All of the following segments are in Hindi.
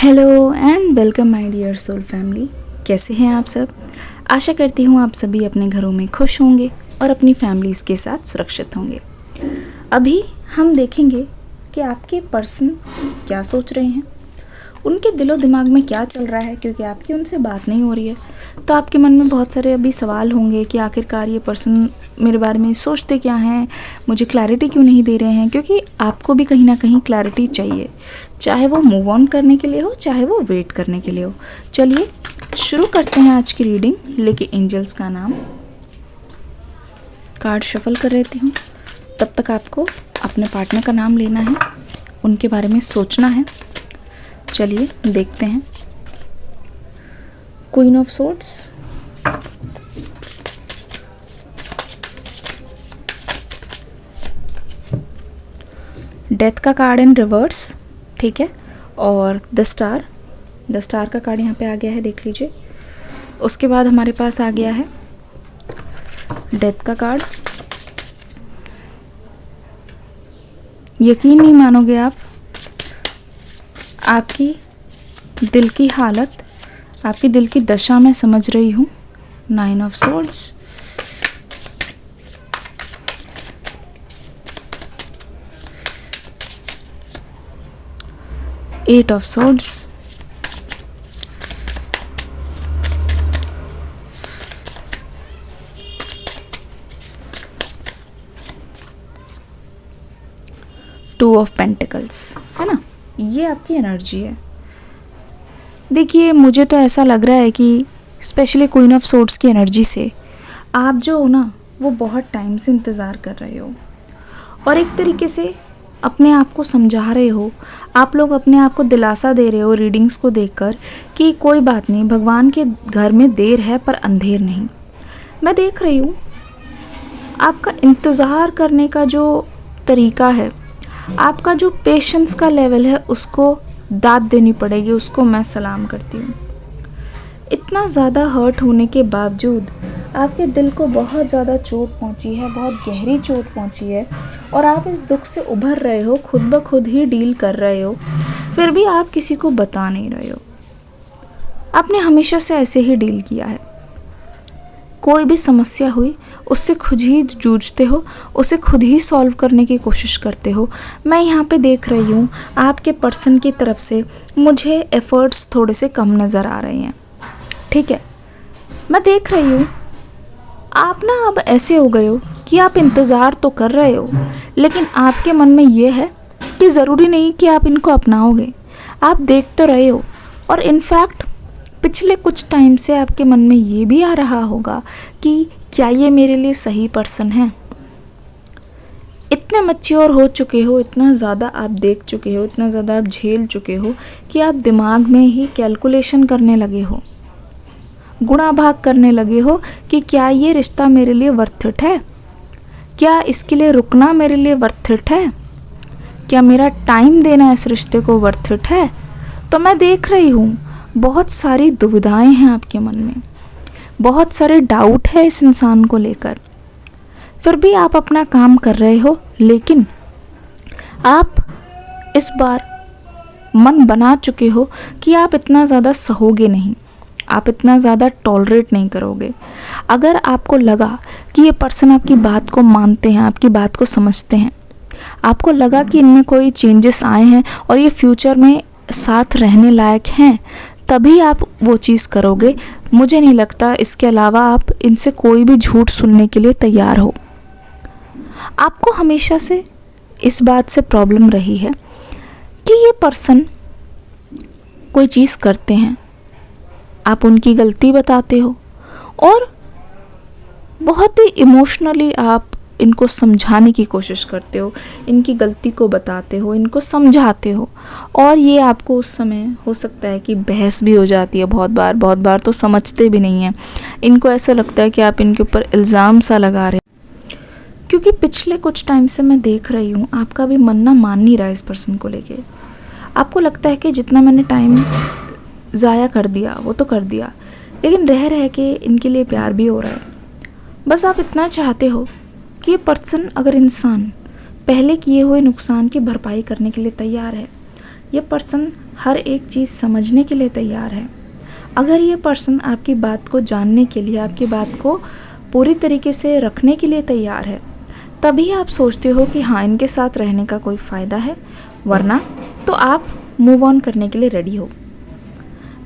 Hello and welcome my dear soul family. कैसे हैं आप सब? आशा करती हूँ आप सभी अपने घरों में खुश होंगे और अपनी फैमिलीज़ के साथ सुरक्षित होंगे। अभी हम देखेंगे कि आपके पर्सन क्या सोच रहे हैं, उनके दिलो दिमाग में क्या चल रहा है, क्योंकि आपकी उनसे बात नहीं हो रही है। तो आपके मन में बहुत सारे अभी सवाल होंगे कि आखिरकार ये पर्सन मेरे बारे में सोचते क्या हैं, मुझे क्लैरिटी क्यों नहीं दे रहे हैं, क्योंकि आपको भी कहीं ना कहीं क्लैरिटी चाहिए, चाहे वो मूव ऑन करने के लिए हो, चाहे वो वेट करने के लिए हो। चलिए शुरू करते हैं आज की रीडिंग। लेके एंजल्स का नाम कार्ड शफल कर रहती हूँ। तब तक आपको अपने पार्टनर का नाम लेना है, उनके बारे में सोचना है। चलिए देखते हैं। क्वीन ऑफ सोर्ड्स, डेथ का कार्ड इन रिवर्स, ठीक है, और द स्टार का कार्ड यहाँ पे आ गया है, देख लीजिए। उसके बाद हमारे पास आ गया है डेथ का कार्ड। यकीन नहीं मानोगे आप, आपकी दिल की हालत, आपकी दिल की दशा मैं समझ रही हूँ। 9 of swords, eight of swords, two of pentacles, है ना। ये आपकी एनर्जी है। देखिए मुझे तो ऐसा लग रहा है कि स्पेशली क्वीन ऑफ सोर्ड्स की एनर्जी से आप जो हो ना, वो बहुत टाइम से इंतज़ार कर रहे हो और एक तरीके से अपने आप को समझा रहे हो। आप लोग अपने आप को दिलासा दे रहे हो रीडिंग्स को देखकर कि कोई बात नहीं, भगवान के घर में देर है पर अंधेर नहीं। मैं देख रही हूँ आपका इंतज़ार करने का जो तरीका है, आपका जो पेशेंस का लेवल है, उसको दाद देनी पड़ेगी, उसको मैं सलाम करती हूँ। इतना ज़्यादा हर्ट होने के बावजूद आपके दिल को बहुत ज़्यादा चोट पहुँची है, बहुत गहरी चोट पहुँची है, और आप इस दुख से उभर रहे हो, खुद ब खुद ही डील कर रहे हो, फिर भी आप किसी को बता नहीं रहे हो। आपने हमेशा से ऐसे ही डील किया है। कोई भी समस्या हुई उससे खुद ही जूझते हो, उसे खुद ही सॉल्व करने की कोशिश करते हो। मैं यहाँ पे देख रही हूँ आपके पर्सन की तरफ से मुझे एफर्ट्स थोड़े से कम नज़र आ रहे हैं, ठीक है। मैं देख रही हूँ आप ना अब ऐसे हो गए हो कि आप इंतज़ार तो कर रहे हो, लेकिन आपके मन में ये है कि ज़रूरी नहीं कि आप इनको अपनाओगे। आप देख तो रहे हो, और इनफैक्ट पिछले कुछ टाइम से आपके मन में ये भी आ रहा होगा कि क्या ये मेरे लिए सही पर्सन है। इतने मैच्योर हो चुके हो, इतना ज़्यादा आप देख चुके हो, इतना ज़्यादा आप झेल चुके हो कि आप दिमाग में ही कैलकुलेशन करने लगे हो, गुणा भाग करने लगे हो कि क्या ये रिश्ता मेरे लिए वर्थ इट है, क्या इसके लिए रुकना मेरे लिए वर्थ इट है, क्या मेरा टाइम देना इस रिश्ते को वर्थ इट है। तो मैं देख रही हूँ बहुत सारी दुविधाएं हैं आपके मन में, बहुत सारे डाउट है इस इंसान को लेकर, फिर भी आप अपना काम कर रहे हो। लेकिन आप इस बार मन बना चुके हो कि आप इतना ज़्यादा सहोगे नहीं, आप इतना ज़्यादा टॉलरेट नहीं करोगे। अगर आपको लगा कि ये पर्सन आपकी बात को मानते हैं, आपकी बात को समझते हैं, आपको लगा कि इनमें कोई चेंजेस आए हैं और ये फ्यूचर में साथ रहने लायक हैं, तभी आप वो चीज़ करोगे। मुझे नहीं लगता इसके अलावा आप इनसे कोई भी झूठ सुनने के लिए तैयार हो। आपको हमेशा से इस बात से प्रॉब्लम रही है कि ये पर्सन कोई चीज़ करते हैं, आप उनकी गलती बताते हो और बहुत ही इमोशनली आप इनको समझाने की कोशिश करते हो, इनकी गलती को बताते हो, इनको समझाते हो, और ये आपको उस समय हो सकता है कि बहस भी हो जाती है। बहुत बार तो समझते भी नहीं हैं, इनको ऐसा लगता है कि आप इनके ऊपर इल्ज़ाम सा लगा रहे हैं। क्योंकि पिछले कुछ टाइम से मैं देख रही हूँ आपका भी मन ना मान नहीं रहा इस पर्सन को लेके। आपको लगता है कि जितना मैंने टाइम ज़ाया कर दिया वो तो कर दिया, लेकिन रह रह के इनके लिए प्यार भी हो रहा है। बस आप इतना चाहते हो कि ये पर्सन, अगर इंसान पहले किए हुए नुकसान की भरपाई करने के लिए तैयार है, ये पर्सन हर एक चीज़ समझने के लिए तैयार है। अगर ये पर्सन आपकी बात को जानने के लिए, आपकी बात को पूरी तरीके से रखने के लिए तैयार है, तभी आप सोचते हो कि हाँ, इनके साथ रहने का कोई फ़ायदा है, वरना तो आप मूव ऑन करने के लिए रेडी हो।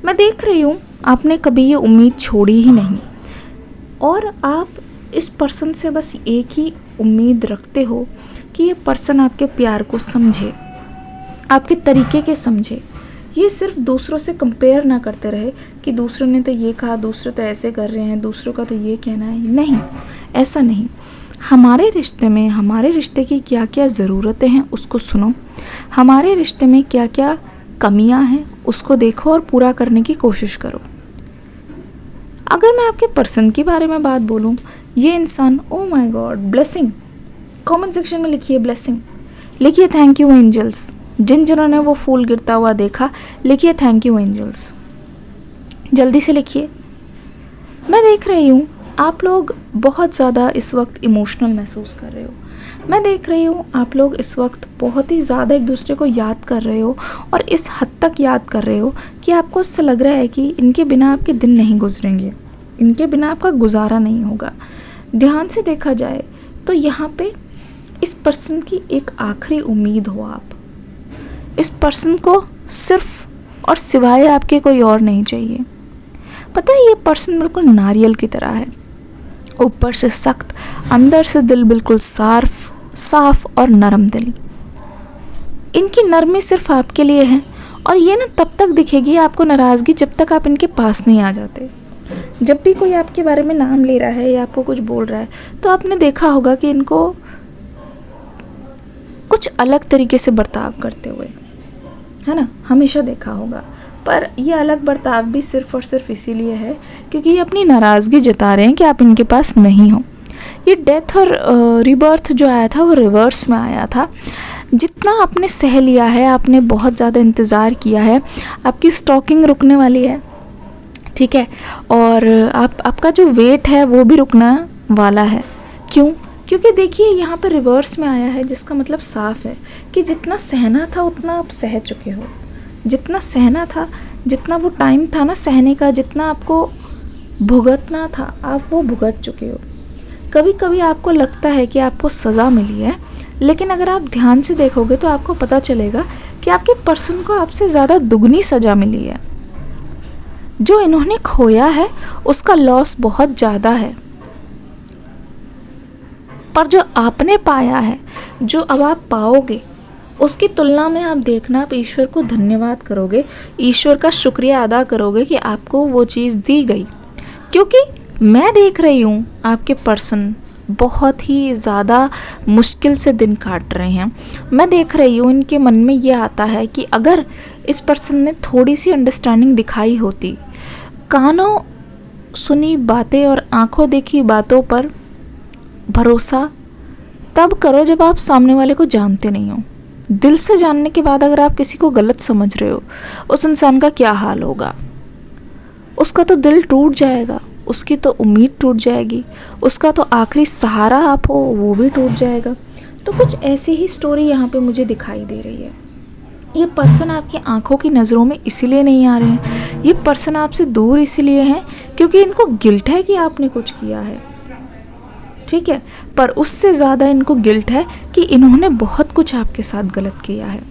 मैं देख रही हूँ आपने कभी ये उम्मीद छोड़ी ही नहीं, और आप इस पर्सन से बस एक ही उम्मीद रखते हो कि ये पर्सन आपके प्यार को समझे, आपके तरीके के समझे। ये सिर्फ दूसरों से कंपेयर ना करते रहे कि दूसरों ने तो ये कहा, दूसरे तो ऐसे कर रहे हैं, दूसरों का तो ये कहना है। नहीं, ऐसा नहीं। हमारे रिश्ते में, हमारे रिश्ते की क्या क्या ज़रूरतें हैं उसको सुनो, हमारे रिश्ते में क्या क्या कमियां हैं उसको देखो और पूरा करने की कोशिश करो। अगर मैं आपके पर्सन के बारे में बात बोलूं, ये इंसान, oh my God, blessing. Comment section में लिखिए ब्लेसिंग, लिखिए थैंक यू एंजल्स। जिन्होंने वो फूल गिरता हुआ देखा, लिखिए थैंक यू एंजल्स, जल्दी से लिखिए। मैं देख रही हूँ आप लोग बहुत ज़्यादा इस वक्त इमोशनल महसूस कर रहे हो। मैं देख रही हूँ आप लोग इस वक्त बहुत ही ज़्यादा एक दूसरे को याद कर रहे हो, और इस हद तक याद कर रहे हो कि आपको उससे लग रहा है कि इनके बिना आपके दिन नहीं गुजरेंगे, इनके बिना आपका गुजारा नहीं होगा। ध्यान से देखा जाए तो यहाँ पे इस पर्सन की एक आखिरी उम्मीद हो आप। इस पर्सन को सिर्फ और सिवाय आपके कोई और नहीं चाहिए। पता है, ये पर्सन बिल्कुल नारियल की तरह है, ऊपर से सख्त, अंदर से दिल बिल्कुल साफ और नरम दिल। इनकी नरमी सिर्फ आपके लिए है, और ये ना तब तक दिखेगी आपको नाराज़गी जब तक आप इनके पास नहीं आ जाते। जब भी कोई आपके बारे में नाम ले रहा है या आपको कुछ बोल रहा है, तो आपने देखा होगा कि इनको कुछ अलग तरीके से बर्ताव करते हुए, है ना, हमेशा देखा होगा। पर ये अलग बर्ताव भी सिर्फ और सिर्फ इसीलिए है क्योंकि ये अपनी नाराज़गी जता रहे हैं कि आप इनके पास नहीं हो। ये डेथ और रिबर्थ जो आया था वो रिवर्स में आया था। जितना आपने सह लिया है, आपने बहुत ज़्यादा इंतज़ार किया है, आपकी स्टॉकिंग रुकने वाली है, ठीक है, और आपका जो वेट है वो भी रुकना वाला है। क्यों? क्योंकि देखिए यहाँ पर रिवर्स में आया है, जिसका मतलब साफ है कि जितना सहना था उतना आप सह चुके हो। जितना सहना था, जितना वो टाइम था ना सहने का, जितना आपको भुगतना था, आप वो भुगत चुके हो। कभी कभी आपको लगता है कि आपको सज़ा मिली है, लेकिन अगर आप ध्यान से देखोगे तो आपको पता चलेगा कि आपके पर्सन को आपसे ज़्यादा दुगनी सज़ा मिली है। जो इन्होंने खोया है उसका लॉस बहुत ज़्यादा है, पर जो आपने पाया है, जो अब आप पाओगे, उसकी तुलना में आप देखना, आप ईश्वर को धन्यवाद करोगे, ईश्वर का शुक्रिया अदा करोगे कि आपको वो चीज़ दी गई। क्योंकि मैं देख रही हूँ आपके पर्सन बहुत ही ज़्यादा मुश्किल से दिन काट रहे हैं। मैं देख रही हूँ इनके मन में ये आता है कि अगर इस पर्सन ने थोड़ी सी अंडरस्टैंडिंग दिखाई होती, कानों सुनी बातें और आंखों देखी बातों पर भरोसा तब करो जब आप सामने वाले को जानते नहीं हो। दिल से जानने के बाद अगर आप किसी को गलत समझ रहे हो, उस इंसान का क्या हाल होगा। उसका तो दिल टूट जाएगा, उसकी तो उम्मीद टूट जाएगी, उसका तो आखिरी सहारा आप हो वो भी टूट जाएगा। तो कुछ ऐसी ही स्टोरी यहाँ पे मुझे दिखाई दे रही है। ये पर्सन आपकी आंखों की नज़रों में इसीलिए नहीं आ रहे हैं, ये पर्सन आपसे दूर इसीलिए हैं क्योंकि इनको गिल्ट है कि आपने कुछ किया है, ठीक है, पर उससे ज़्यादा इनको गिल्ट है कि इन्होंने बहुत कुछ आपके साथ गलत किया है,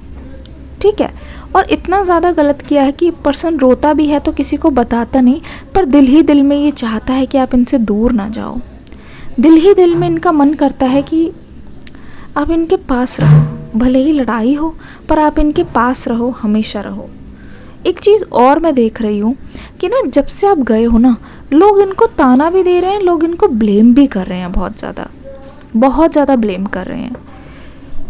ठीक है, और इतना ज़्यादा गलत किया है कि पर्सन रोता भी है तो किसी को बताता नहीं, पर दिल ही दिल में ये चाहता है कि आप इनसे दूर ना जाओ। दिल ही दिल में इनका मन करता है कि आप इनके पास रहो, भले ही लड़ाई हो पर आप इनके पास रहो, हमेशा रहो। एक चीज़ और मैं देख रही हूँ कि ना जब से आप गए हो ना, लोग इनको ताना भी दे रहे हैं, लोग इनको ब्लेम भी कर रहे हैं, बहुत ज़्यादा ब्लेम कर रहे हैं।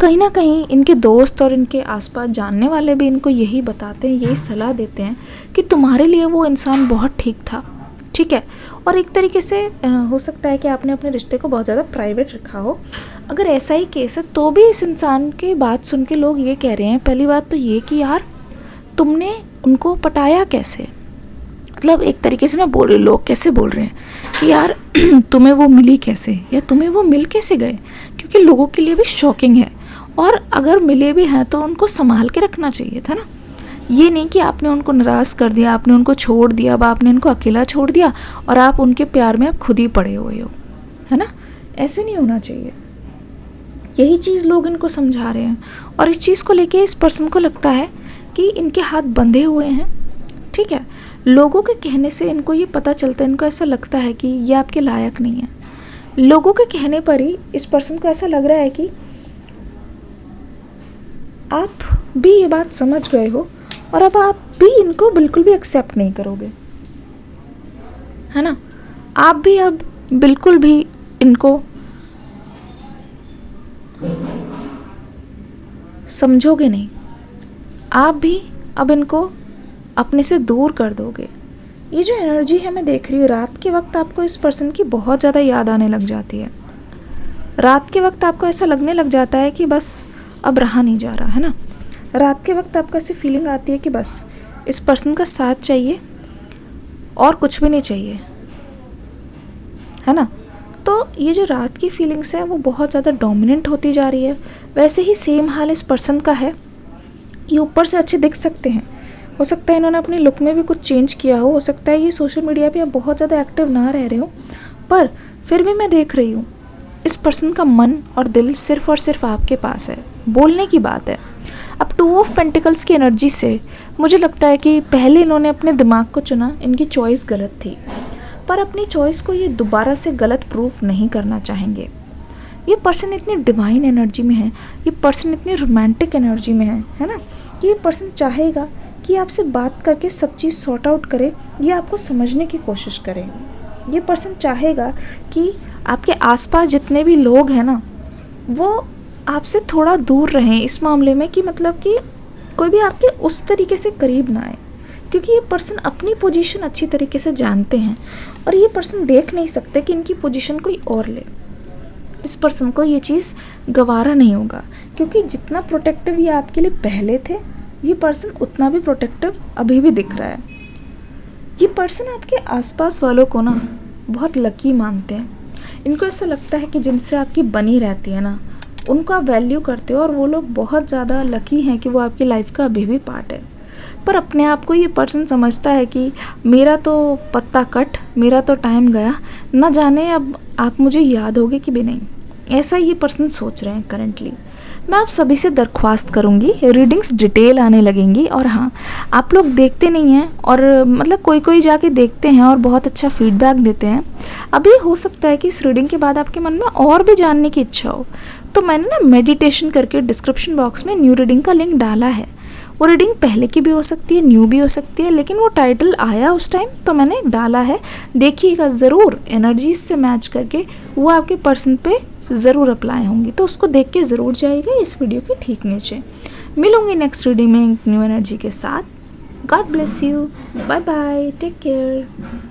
कहीं ना कहीं इनके दोस्त और इनके आसपास जानने वाले भी इनको यही बताते हैं, यही सलाह देते हैं कि तुम्हारे लिए वो इंसान बहुत ठीक था, ठीक है। और एक तरीके से हो सकता है कि आपने अपने रिश्ते को बहुत ज़्यादा प्राइवेट रखा हो। अगर ऐसा ही केस है तो भी इस इंसान की बात सुन के लोग ये कह रहे हैं, पहली बात तो ये कि यार तुमने उनको पटाया कैसे। मतलब एक तरीके से मैं बोल रही, लोग कैसे बोल रहे हैं कि यार तुम्हें वो मिली कैसे, या तुम्हें वो मिल कैसे गए, क्योंकि लोगों के लिए भी शॉकिंग है। और अगर मिले भी हैं तो उनको संभाल के रखना चाहिए था ना। ये नहीं कि आपने उनको नाराज़ कर दिया, आपने उनको छोड़ दिया, अब आपने इनको अकेला छोड़ दिया और आप उनके प्यार में अब खुद ही पड़े हुए हो, है ना। ऐसे नहीं होना चाहिए। यही चीज़ लोग इनको समझा रहे हैं और इस चीज़ को लेके इस पर्सन को लगता है कि इनके हाथ बंधे हुए हैं। ठीक है, लोगों के कहने से इनको ये पता चलता है, इनको ऐसा लगता है कि ये आपके लायक नहीं है। लोगों के कहने पर ही इस पर्सन को ऐसा लग रहा है कि आप भी ये बात समझ गए हो और अब आप भी इनको बिल्कुल भी एक्सेप्ट नहीं करोगे, है ना। आप भी अब बिल्कुल भी इनको समझोगे नहीं, आप भी अब इनको अपने से दूर कर दोगे। ये जो एनर्जी है मैं देख रही हूँ, रात के वक्त आपको इस पर्सन की बहुत ज़्यादा याद आने लग जाती है। रात के वक्त आपको ऐसा लगने लग जाता है कि बस अब रहा नहीं जा रहा, है ना। रात के वक्त आपको ऐसी फीलिंग आती है कि बस इस पर्सन का साथ चाहिए और कुछ भी नहीं चाहिए, है ना। तो ये जो रात की फीलिंग्स है वो बहुत ज़्यादा डोमिनेंट होती जा रही है। वैसे ही सेम हाल इस पर्सन का है। ये ऊपर से अच्छे दिख सकते हैं, हो सकता है इन्होंने अपने लुक में भी कुछ चेंज किया हो सकता है ये सोशल मीडिया पे अब बहुत ज़्यादा एक्टिव ना रह रहे हो, पर फिर भी मैं देख रही हूँ इस पर्सन का मन और दिल सिर्फ और सिर्फ आपके पास है। बोलने की बात है। अब 2 ऑफ पेंटिकल्स की एनर्जी से मुझे लगता है कि पहले इन्होंने अपने दिमाग को चुना, इनकी चॉइस गलत थी, पर अपनी चॉइस को ये दोबारा से गलत प्रूफ नहीं करना चाहेंगे। ये पर्सन इतनी डिवाइन एनर्जी में है, ये पर्सन इतनी रोमांटिक एनर्जी में है ना, कि ये पर्सन चाहेगा कि आपसे बात करके सब चीज़ सॉर्ट आउट करे, ये आपको समझने की कोशिश करे। ये पर्सन चाहेगा कि आपके आसपास जितने भी लोग हैं ना वो आपसे थोड़ा दूर रहें इस मामले में, कि मतलब कि कोई भी आपके उस तरीके से करीब ना आए, क्योंकि ये पर्सन अपनी पोजीशन अच्छी तरीके से जानते हैं और ये पर्सन देख नहीं सकते कि इनकी पोजीशन कोई और ले। इस पर्सन को ये चीज़ गवारा नहीं होगा, क्योंकि जितना प्रोटेक्टिव ये आपके लिए पहले थे ये पर्सन उतना भी प्रोटेक्टिव अभी भी दिख रहा है। ये पर्सन आपके आसपास वालों को ना बहुत लकी मानते हैं। इनको ऐसा लगता है कि जिनसे आपकी बनी रहती है ना उनको आप वैल्यू करते हो और वो लोग बहुत ज़्यादा लकी हैं कि वो आपकी लाइफ का अभी भी पार्ट है। पर अपने आप को ये पर्सन समझता है कि मेरा तो पत्ता कट, मेरा तो टाइम गया, ना जाने अब आप मुझे याद होगे कि भी नहीं। ऐसा ये पर्सन सोच रहे हैं करंटली। मैं आप सभी से दरख्वास्त करूंगी, रीडिंग्स डिटेल आने लगेंगी और हाँ, आप लोग देखते नहीं हैं और मतलब कोई जाके देखते हैं और बहुत अच्छा फीडबैक देते हैं। अभी हो सकता है कि इस रीडिंग के बाद आपके मन में और भी जानने की इच्छा हो, तो मैंने ना मेडिटेशन करके डिस्क्रिप्शन बॉक्स में न्यू रीडिंग का लिंक डाला है। वो रीडिंग पहले की भी हो सकती है, न्यू भी हो सकती है, लेकिन वो टाइटल आया उस टाइम तो मैंने डाला है। देखिएगा ज़रूर, एनर्जीज से मैच करके वो आपके पर्सन पे ज़रूर अप्लाई होंगी, तो उसको देख के ज़रूर जाइएगा इस वीडियो के ठीक नीचे। मिलूंगी नेक्स्ट रीडिंग में न्यू एनर्जी के साथ। God bless you, bye bye, take care.